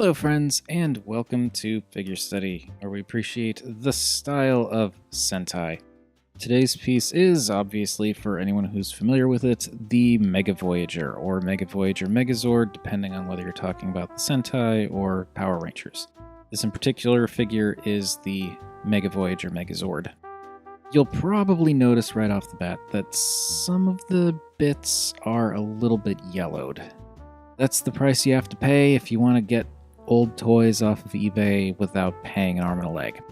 Hello friends, and welcome to Figure Study, where we appreciate the style of Sentai. Today's piece is, obviously, for anyone who's familiar with it, the Mega Voyager, or Mega Voyager Megazord, depending on whether you're talking about the Sentai or Power Rangers. This in particular figure is the Mega Voyager Megazord. You'll probably notice right off the bat that some of the bits are a little bit yellowed. That's the price you have to pay if you want to get old toys off of eBay without paying an arm and a leg.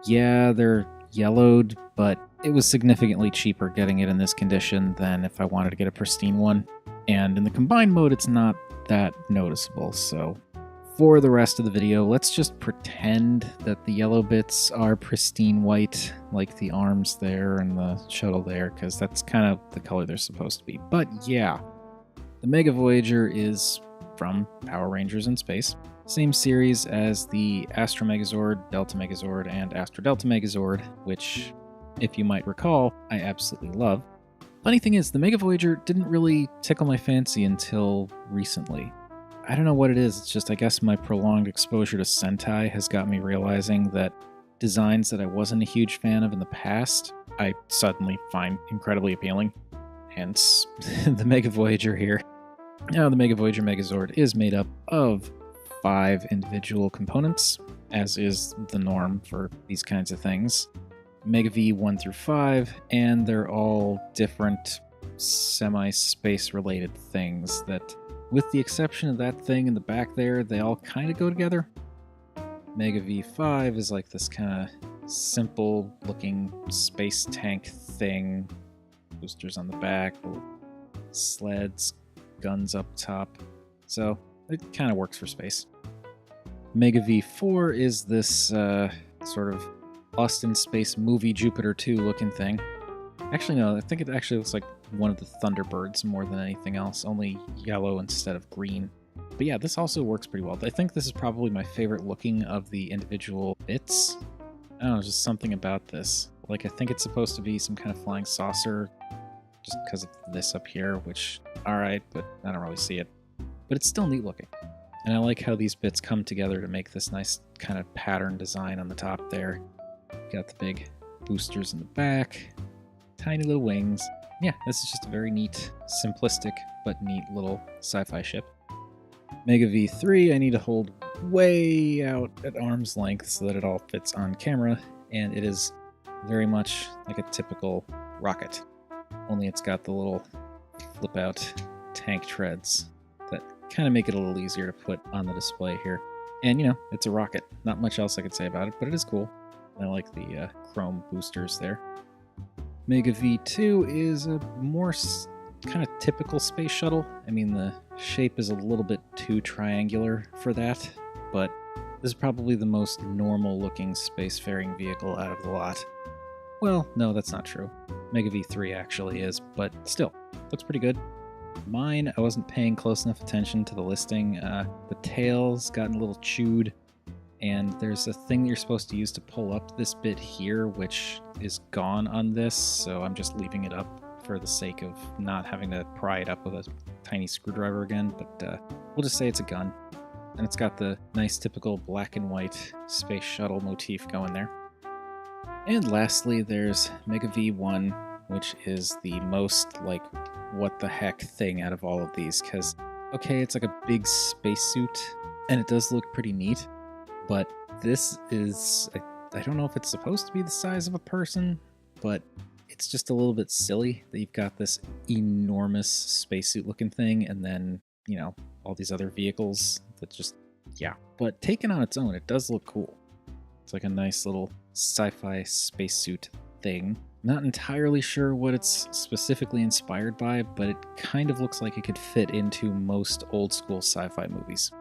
Yeah, they're yellowed, but it was significantly cheaper getting it in this condition than if I wanted to get a pristine one. And in the combined mode, it's not that noticeable, so for the rest of the video, let's just pretend that the yellow bits are pristine white, like the arms there and the shuttle there, because that's kind of the color they're supposed to be. But yeah, the Mega Voyager is from Power Rangers in Space. Same series as the Astro Megazord, Delta Megazord, and Astro Delta Megazord, which, if you might recall, I absolutely love. Funny thing is, the Mega Voyager didn't really tickle my fancy until recently. I don't know what it is, it's just I guess my prolonged exposure to Sentai has got me realizing that designs that I wasn't a huge fan of in the past, I suddenly find incredibly appealing. Hence, the Mega Voyager here. Now, the Mega Voyager Megazord is made up of 5 individual components, as is the norm for these kinds of things. Mega V 1 through 5, and they're all different semi-space related things that, with the exception of that thing in the back there, they all kind of go together. Mega V5 is like this kind of simple looking space tank thing. Boosters on the back, little sleds, guns up top. So it kind of works for space. Mega V4 is this sort of Austin Space Movie Jupiter 2 looking thing. Actually, no, I think it actually looks like one of the Thunderbirds more than anything else, only yellow instead of green. But yeah, this also works pretty well. I think this is probably my favorite looking of the individual bits. I don't know, just something about this. Like, I think it's supposed to be some kind of flying saucer, just because of this up here, which, alright, but I don't really see it. But it's still neat looking. And I like how these bits come together to make this nice kind of pattern design on the top there. Got the big boosters in the back, tiny little wings. Yeah, this is just a very neat, simplistic, but neat little sci-fi ship. Mega V3 I need to hold way out at arm's length so that it all fits on camera, and it is very much like a typical rocket. Only it's got the little flip-out tank treads that kind of make it a little easier to put on the display here. And, you know, it's a rocket. Not much else I could say about it, but it is cool. I like the chrome boosters there. Mega V2 is a more kind of typical space shuttle. I mean, the shape is a little bit too triangular for that, but this is probably the most normal-looking spacefaring vehicle out of the lot. Well, no, that's not true. Mega V3 actually is, but still, looks pretty good. Mine, I wasn't paying close enough attention to the listing. The tail's gotten a little chewed, and there's a thing that you're supposed to use to pull up this bit here, which is gone on this, so I'm just leaving it up for the sake of not having to pry it up with a tiny screwdriver again, but we'll just say it's a gun. And it's got the nice typical black and white space shuttle motif going there. And lastly, there's Mega V1, which is the most, like, what the heck thing out of all of these, because, okay, it's like a big spacesuit, and it does look pretty neat, but this is, I don't know if it's supposed to be the size of a person, but it's just a little bit silly that you've got this enormous spacesuit looking thing, and then, you know, all these other vehicles that just, yeah. But taken on its own, it does look cool. It's like a nice little sci-fi spacesuit thing. Not entirely sure what it's specifically inspired by, but it kind of looks like it could fit into most old school sci-fi movies.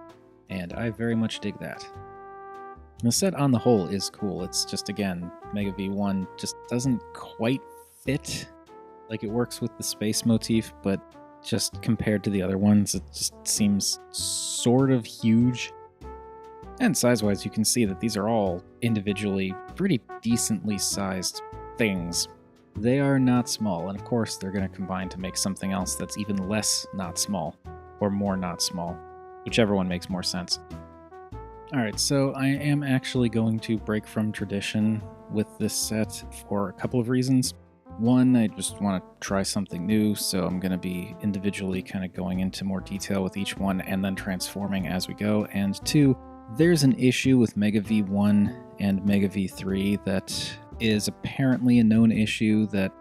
And I very much dig that. The set on the whole is cool. It's just, again, Mega V1 just doesn't quite fit. Like, it works with the space motif, but just compared to the other ones, it just seems sort of huge. And size-wise, you can see that these are all individually pretty decently sized things. They are not small, and of course they're going to combine to make something else that's even less not small, or more not small, whichever one makes more sense. Alright, so I am actually going to break from tradition with this set for a couple of reasons. One, I just want to try something new, so I'm going to be individually kind of going into more detail with each one and then transforming as we go. And two, there's an issue with Mega V1 and Mega V3 that is apparently a known issue that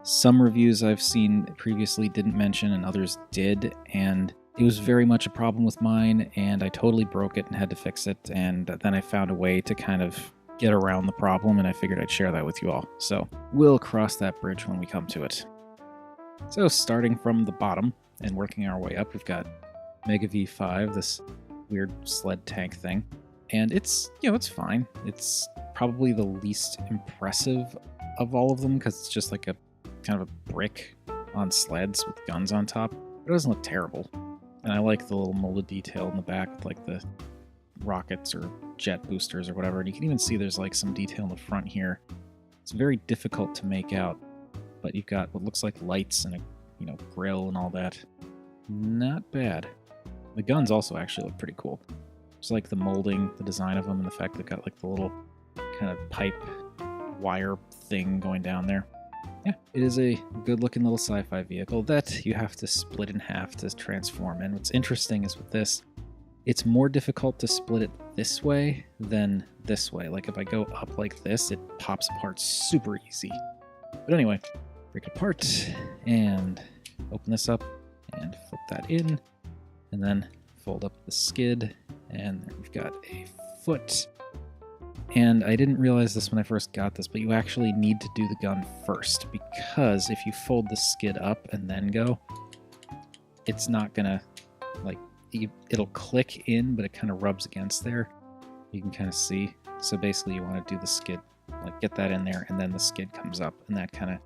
some reviews I've seen previously didn't mention and others did, and it was very much a problem with mine, and I totally broke it and had to fix it, and then I found a way to kind of get around the problem, and I figured I'd share that with you all. So we'll cross that bridge when we come to it. So starting from the bottom and working our way up, we've got Mega V5, this weird sled tank thing, and it's fine. It's probably the least impressive of all of them because it's just like a kind of a brick on sleds with guns on top. It doesn't look terrible. And I like the little molded detail in the back with like the rockets or jet boosters or whatever. And you can even see there's like some detail in the front here. It's very difficult to make out, but you've got what looks like lights and a grill and all that. Not bad. The guns also actually look pretty cool. Just like the molding, the design of them, and the fact they've got like the little kind of pipe wire thing going down there. Yeah, it is a good-looking little sci-fi vehicle that you have to split in half to transform. And what's interesting is with this, it's more difficult to split it this way than this way. Like if I go up like this, it pops apart super easy. But anyway, break it apart and open this up and flip that in, and then fold up the skid, and we've got a foot. And I didn't realize this when I first got this, but you actually need to do the gun first, because if you fold the skid up and then go, it's not gonna, like, it'll click in, but it kind of rubs against there. You can kind of see. So basically you want to do the skid, like get that in there, and then the skid comes up, and that kind of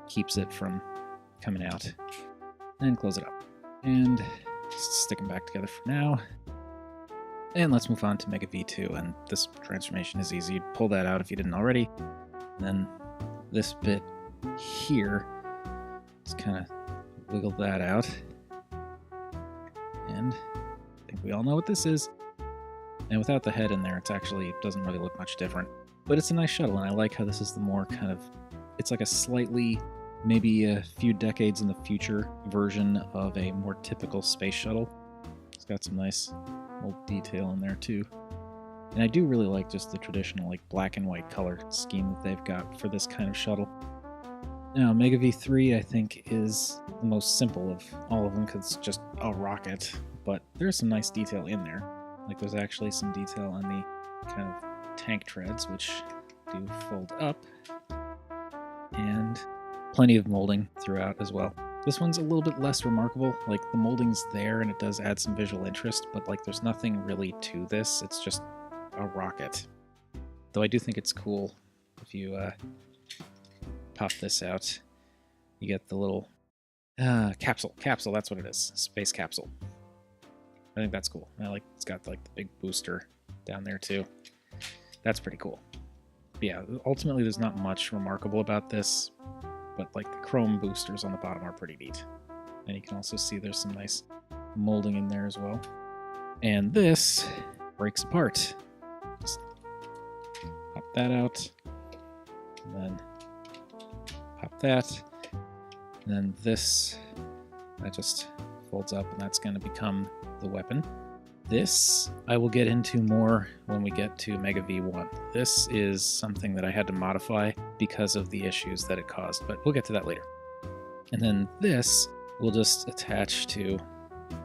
keeps it from coming out. And close it up. And stick them back together for now. And let's move on to Mega V2, and this transformation is easy. You'd pull that out if you didn't already. And then this bit here, just kind of wiggle that out. And I think we all know what this is. And without the head in there, it doesn't really look much different. But it's a nice shuttle, and I like how this is the more kind of, it's like a slightly, maybe a few decades in the future version of a more typical space shuttle. It's got some nice old detail in there too. And I do really like just the traditional like black and white color scheme that they've got for this kind of shuttle. Now, Mega V3 I think is the most simple of all of them because it's just a rocket, but there's some nice detail in there. Like there's actually some detail on the kind of tank treads, which do fold up, and plenty of molding throughout as well. This one's a little bit less remarkable. Like the molding's there and it does add some visual interest, but like there's nothing really to this. It's just a rocket. Though I do think it's cool if you pop this out. You get the little capsule. Capsule, that's what it is. Space capsule. I think that's cool. I like it's got like the big booster down there too. That's pretty cool. But yeah, ultimately there's not much remarkable about this. But like the chrome boosters on the bottom are pretty neat. And you can also see there's some nice molding in there as well. And this breaks apart. Just pop that out. And then pop that. And then this, that just folds up, and that's going to become the weapon. This I will get into more when we get to Mega V1. This is something that I had to modify because of the issues that it caused, but we'll get to that later. And then this will just attach to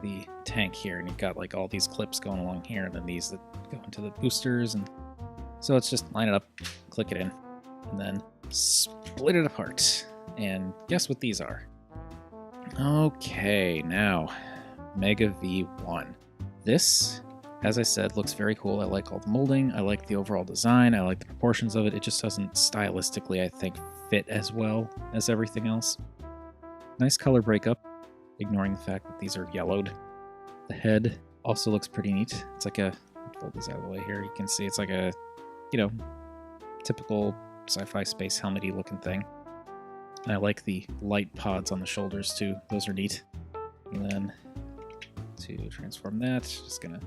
the tank here, and you've got like all these clips going along here, and then these that go into the boosters, and so it's just line it up, click it in, and then split it apart. And guess what these are? Okay, now Mega V1. This, as I said, looks very cool. I like all the molding. I like the overall design. I like the proportions of it. It just doesn't stylistically, I think, fit as well as everything else. Nice color breakup, ignoring the fact that these are yellowed. The head also looks pretty neat. It's like a, fold this out of the way here. You can see it's like a, typical sci-fi space helmet-y looking thing. And I like the light pods on the shoulders too. Those are neat. And then to transform that, just gonna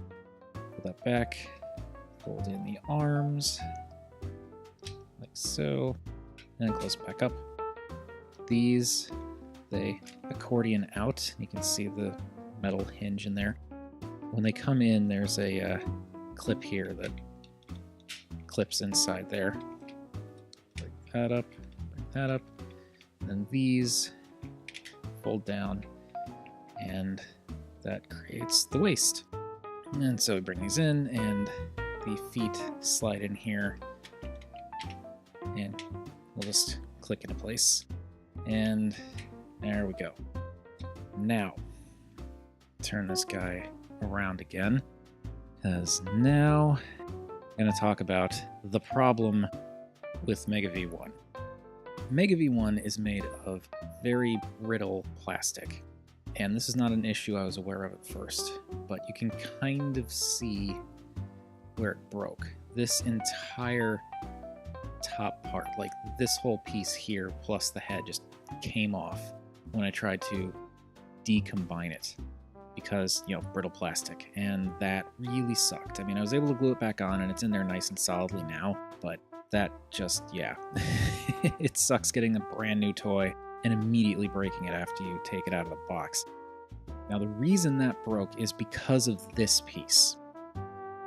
pull that back, fold in the arms, like so, and then close back up. These, they accordion out. You can see the metal hinge in there. When they come in, there's a clip here that clips inside there. Bring that up, bring that up. And then these fold down, and that creates the waist. And so we bring these in, and the feet slide in here, and we'll just click into place. And there we go. Now, turn this guy around again, because now I'm going to talk about the problem with Mega V1. Mega V1 is made of very brittle plastic, and this is not an issue I was aware of at first, but you can kind of see where it broke. This entire top part, like this whole piece here plus the head, just came off when I tried to decombine it because, you know, brittle plastic, and that really sucked. I mean, I was able to glue it back on and it's in there nice and solidly now, but that just, yeah, it sucks getting a brand new toy and immediately breaking it after you take it out of the box. Now, the reason that broke is because of this piece.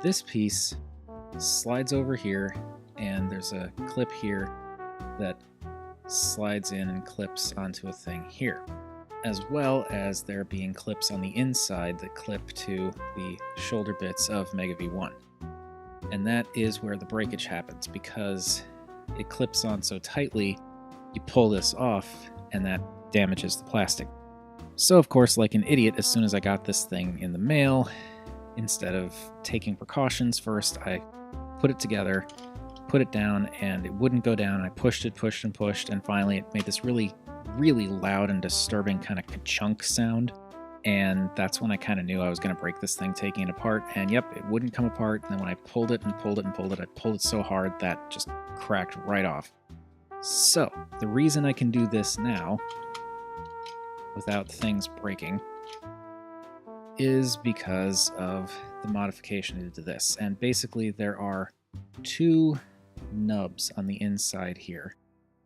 This piece slides over here, and there's a clip here that slides in and clips onto a thing here, as well as there being clips on the inside that clip to the shoulder bits of Mega V1. And that is where the breakage happens, because it clips on so tightly, you pull this off, and that damages the plastic. So, of course, like an idiot, as soon as I got this thing in the mail, instead of taking precautions first, I put it together, put it down, and it wouldn't go down. I pushed it, pushed and pushed, and finally it made this really, really loud and disturbing kind of ka-chunk sound. And that's when I kind of knew I was going to break this thing taking it apart. And yep, it wouldn't come apart. And then when I pulled it and pulled it and pulled it, I pulled it so hard that just cracked right off. So, the reason I can do this now without things breaking is because of the modification I did to this. And basically there are two nubs on the inside here,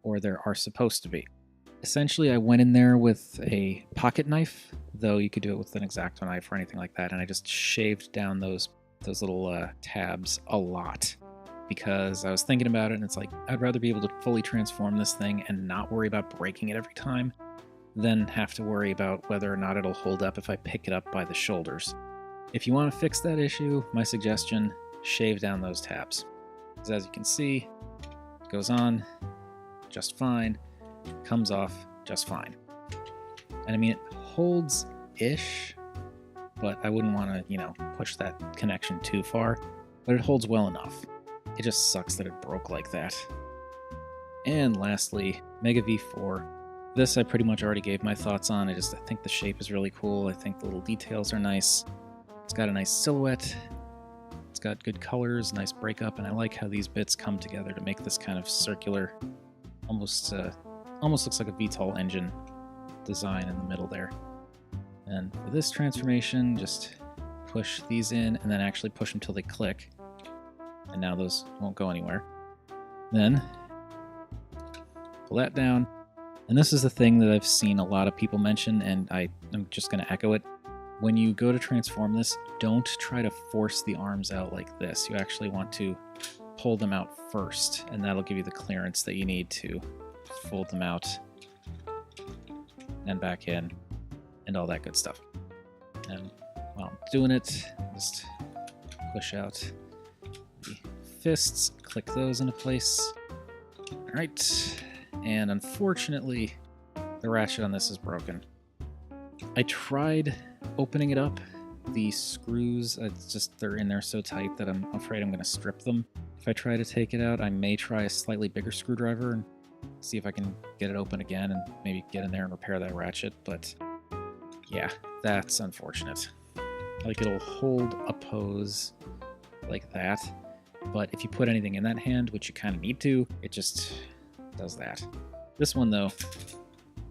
or there are supposed to be. Essentially, I went in there with a pocket knife, though you could do it with an X-Acto knife or anything like that, and I just shaved down those little tabs a lot, because I was thinking about it, and it's like, I'd rather be able to fully transform this thing and not worry about breaking it every time than have to worry about whether or not it'll hold up if I pick it up by the shoulders. If you want to fix that issue, my suggestion, shave down those tabs. Because as you can see, it goes on just fine, comes off just fine. And I mean, it holds-ish, but I wouldn't want to, you know, push that connection too far, but it holds well enough. It just sucks that it broke like that. And lastly, Mega V4. This I pretty much already gave my thoughts on. I think the shape is really cool. I think the little details are nice. It's got a nice silhouette. It's got good colors, nice breakup, and I like how these bits come together to make this kind of circular, almost looks like a VTOL engine design in the middle there. And for this transformation, just push these in and then actually push them till they click. And now those won't go anywhere. Then pull that down. And this is the thing that I've seen a lot of people mention, and I'm just going to echo it. When you go to transform this, don't try to force the arms out like this. You actually want to pull them out first, and that'll give you the clearance that you need to fold them out and back in and all that good stuff. And while I'm doing it, just push out the fists, click those into place. All right. And unfortunately, the ratchet on this is broken. I tried opening it up. The screws, they're in there so tight that I'm afraid I'm going to strip them. If I try to take it out, I may try a slightly bigger screwdriver and see if I can get it open again and maybe get in there and repair that ratchet. But yeah, that's unfortunate. Like, it'll hold a pose like that, but if you put anything in that hand, which you kind of need to, it just does that. This one, though,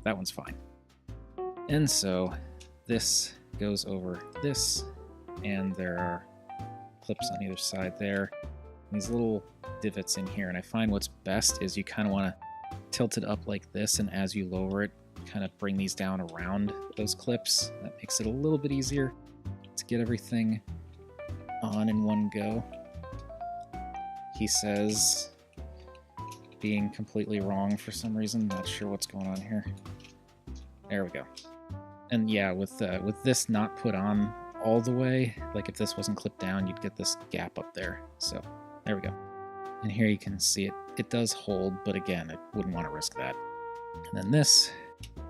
that one's fine. And so this goes over this, and there are clips on either side there. these little divots in here, and I find what's best is you kind of want to tilt it up like this, and as you lower it, kind of bring these down around those clips. That makes it a little bit easier to get everything on in one go. He says, being completely wrong for some reason. Not sure what's going on here. There we go. And yeah, with this not put on all the way, like if this wasn't clipped down, you'd get this gap up there. So there we go. And here you can see it does hold, but again, I wouldn't want to risk that. And then this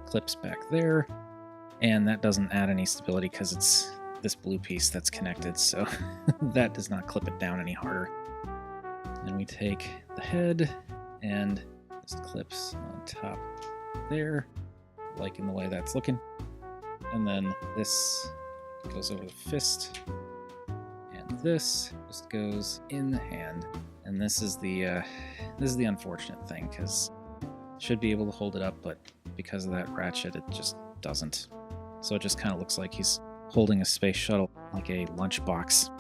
clips back there, and that doesn't add any stability because it's this blue piece that's connected, so that does not clip it down any harder. Then we take the head and this clips on top there, liking the way that's looking. And then this goes over the fist, and this just goes in the hand. And this is the unfortunate thing, because should be able to hold it up, but because of that ratchet, it just doesn't. So it just kind of looks like he's holding a space shuttle, like a lunchbox.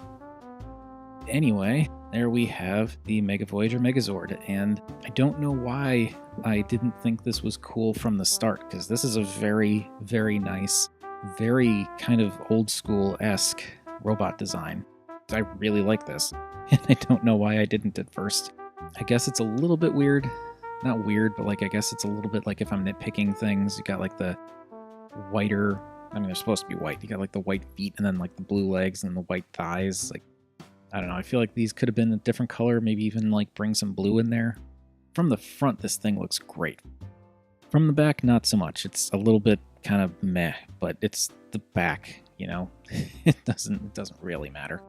Anyway, there we have the Voyager Megazord, and I don't know why I didn't think this was cool from the start, because this is a very, very nice, very kind of old school-esque robot design. I really like this, and I don't know why I didn't at first. I guess it's a little bit weird. Not weird, but like I guess it's a little bit like if I'm nitpicking things, you got like the whiter, I mean they're supposed to be white, you got like the white feet and then like the blue legs and the white thighs. Like, I don't know, I feel like these could have been a different color, maybe even like bring some blue in there. From the front, this thing looks great. From the back, not so much. It's a little bit kind of meh, but it's the back, you know? It doesn't really matter.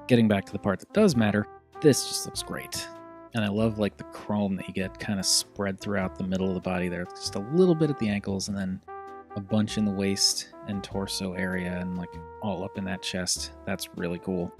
Getting back to the part that does matter, this just looks great. And I love like the chrome that you get kind of spread throughout the middle of the body there. Just a little bit at the ankles and then a bunch in the waist and torso area and like all up in that chest. That's really cool.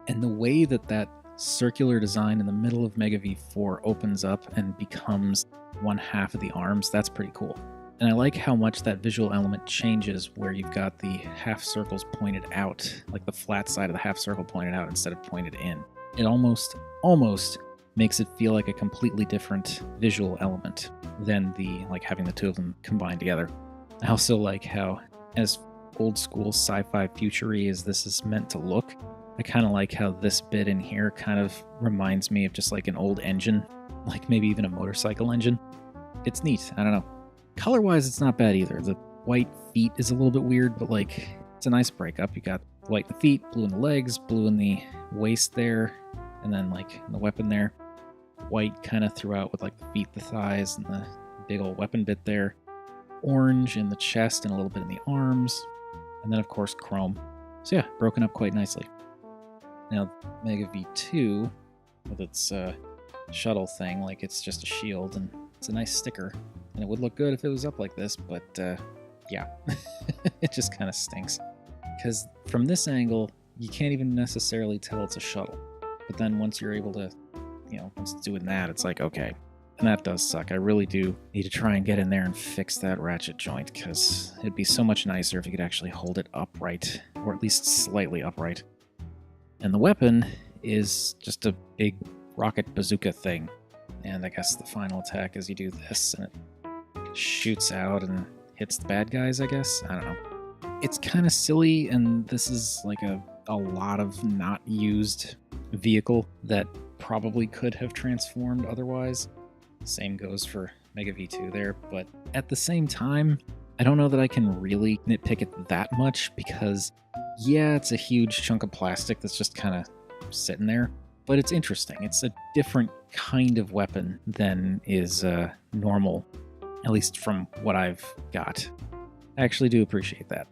And the way that that circular design in the middle of Mega V4 opens up and becomes one half of the arms, that's pretty cool. And I like how much that visual element changes where you've got the half circles pointed out, like the flat side of the half circle pointed out instead of pointed in. It almost makes it feel like a completely different visual element than the like having the two of them combined together. I also like how, as old school sci-fi future-y as this is meant to look, I kind of like how this bit in here kind of reminds me of just like an old engine, like maybe even a motorcycle engine. It's neat. I don't know. Color-wise, it's not bad either. The white feet is a little bit weird, but like it's a nice breakup. You got white in the feet, blue in the legs, blue in the waist there, and then like in the weapon there. White kind of throughout with like the feet, the thighs, and the big old weapon bit there. Orange in the chest and a little bit in the arms. And then of course chrome. So yeah, broken up quite nicely. Now Mega V2 with its shuttle thing, like it's just a shield and it's a nice sticker. And it would look good if it was up like this, but yeah, it just kind of stinks. Because from this angle, you can't even necessarily tell it's a shuttle. But then once you're able to, once it's doing that, it's like, okay. And that does suck. I really do need to try and get in there and fix that ratchet joint, because it'd be so much nicer if you could actually hold it upright, or at least slightly upright. And the weapon is just a big rocket bazooka thing. And I guess the final attack is you do this, and it shoots out and hits the bad guys, I guess? I don't know. It's kind of silly, and this is like a lot of not used vehicle that probably could have transformed otherwise. Same goes for Mega V2 there, but at the same time, I don't know that I can really nitpick it that much, because yeah, it's a huge chunk of plastic that's just kind of sitting there, but it's interesting. It's a different kind of weapon than is normal, at least from what I've got. I actually do appreciate that.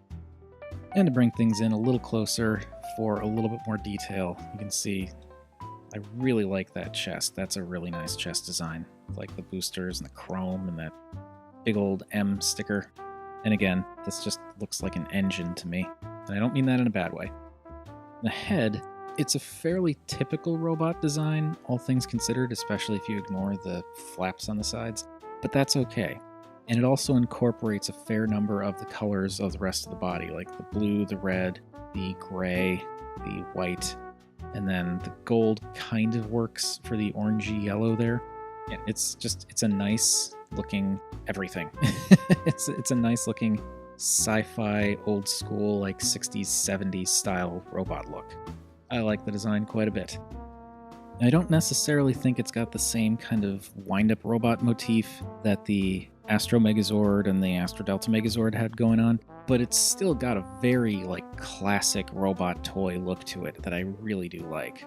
And to bring things in a little closer for a little bit more detail, you can see I really like that chest. That's a really nice chest design, with like the boosters and the chrome and that big old M sticker. And again, this just looks like an engine to me, and I don't mean that in a bad way. The head, it's a fairly typical robot design, all things considered, especially if you ignore the flaps on the sides, but that's okay. And it also incorporates a fair number of the colors of the rest of the body, like the blue, the red, the gray, the white, And then the gold kind of works for the orangey yellow there. Yeah, it's a nice looking everything. It's a nice looking sci-fi old school like 60s 70s style robot look. I like the design quite a bit. I don't necessarily think it's got the same kind of wind-up robot motif that the Astro Megazord and the Astro Delta Megazord had going on, but it's still got a very like classic robot toy look to it that I really do like.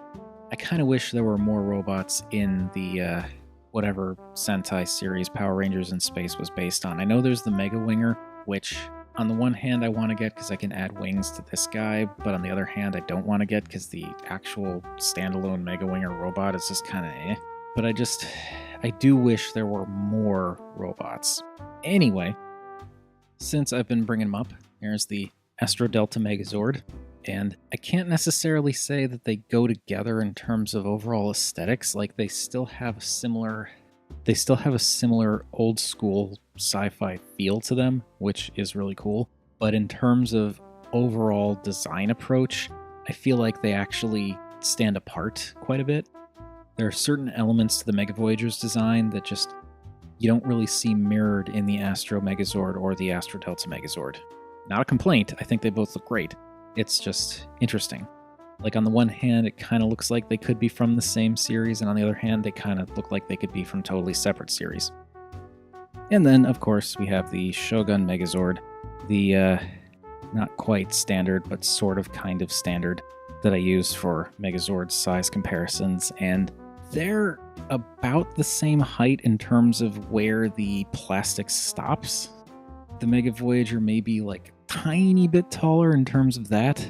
I kind of wish there were more robots in the whatever Sentai series Power Rangers in Space was based on. I know there's the Mega Winger, which on the one hand I want to get because I can add wings to this guy, but on the other hand I don't want to get because the actual standalone Mega Winger robot is just kind of eh. But I do wish there were more robots. Anyway, since I've been bringing them up, here's the Astro Delta Megazord, and I can't necessarily say that they go together in terms of overall aesthetics. Like they still have a similar old school sci-fi feel to them, which is really cool. But in terms of overall design approach, I feel like they actually stand apart quite a bit. There are certain elements to the Mega Voyager's design that just you don't really see mirrored in the Astro Megazord or the Astro Delta Megazord. Not a complaint, I think they both look great. It's just interesting. Like on the one hand, it kind of looks like they could be from the same series, and on the other hand, they kind of look like they could be from totally separate series. And then, of course, we have the Shogun Megazord, the not quite standard, but sort of kind of standard that I use for Megazord size comparisons, and they're about the same height in terms of where the plastic stops. The Mega Voyager may be like a tiny bit taller in terms of that,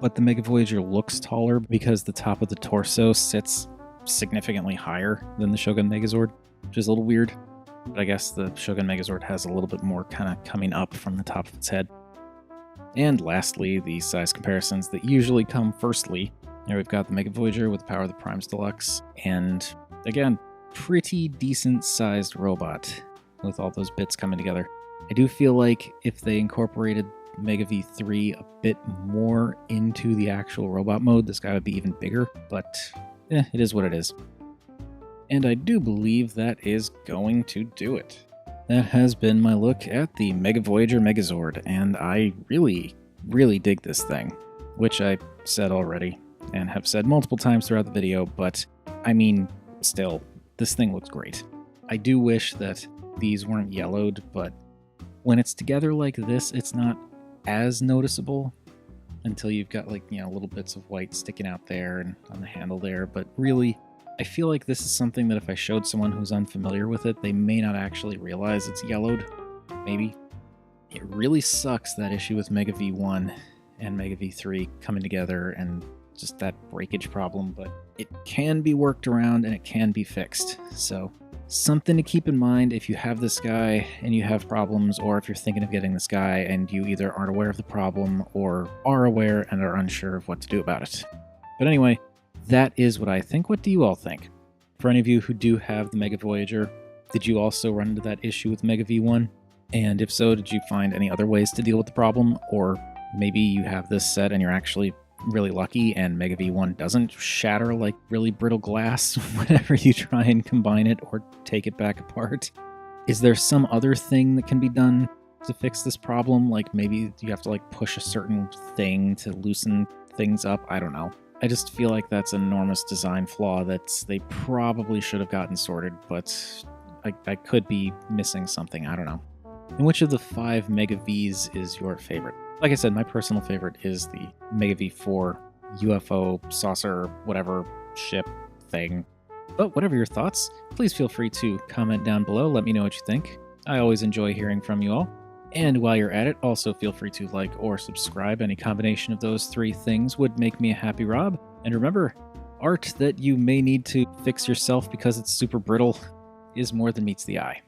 but the Mega Voyager looks taller because the top of the torso sits significantly higher than the Shogun Megazord, which is a little weird. But I guess the Shogun Megazord has a little bit more kind of coming up from the top of its head. And lastly, the size comparisons that usually come firstly. Here we've got the Mega Voyager with the Power of the Primes Deluxe, and again, pretty decent sized robot with all those bits coming together. I do feel like if they incorporated Mega V3 a bit more into the actual robot mode, this guy would be even bigger, but it is what it is. And I do believe that is going to do it. That has been my look at the Mega Voyager Megazord, and I really, really dig this thing, which I said already and have said multiple times throughout the video, but I mean, still, this thing looks great. I do wish that these weren't yellowed, but when it's together like this, it's not as noticeable until you've got like, you know, little bits of white sticking out there and on the handle there, but really, I feel like this is something that if I showed someone who's unfamiliar with it, they may not actually realize it's yellowed. Maybe. It really sucks, that issue with Mega V1 and Mega V3 coming together and just that breakage problem, but it can be worked around and it can be fixed. So something to keep in mind if you have this guy and you have problems, or if you're thinking of getting this guy and you either aren't aware of the problem or are aware and are unsure of what to do about it. But anyway, that is what I think. What do you all think? For any of you who do have the Mega Voyager, did you also run into that issue with Mega V1? And if so, did you find any other ways to deal with the problem? Or maybe you have this set and you're actually really lucky and Mega V1 doesn't shatter like really brittle glass whenever you try and combine it or take it back apart. Is there some other thing that can be done to fix this problem? Like maybe you have to like push a certain thing to loosen things up? I don't know. I just feel like that's an enormous design flaw that they probably should have gotten sorted, but I could be missing something. I don't know. And which of the 5 Mega Vs is your favorite? Like I said, my personal favorite is the Mega V4 UFO saucer, whatever ship thing. But whatever your thoughts, please feel free to comment down below. Let me know what you think. I always enjoy hearing from you all. And while you're at it, also feel free to like or subscribe. Any combination of those 3 things would make me a happy Rob. And remember, art that you may need to fix yourself because it's super brittle is more than meets the eye.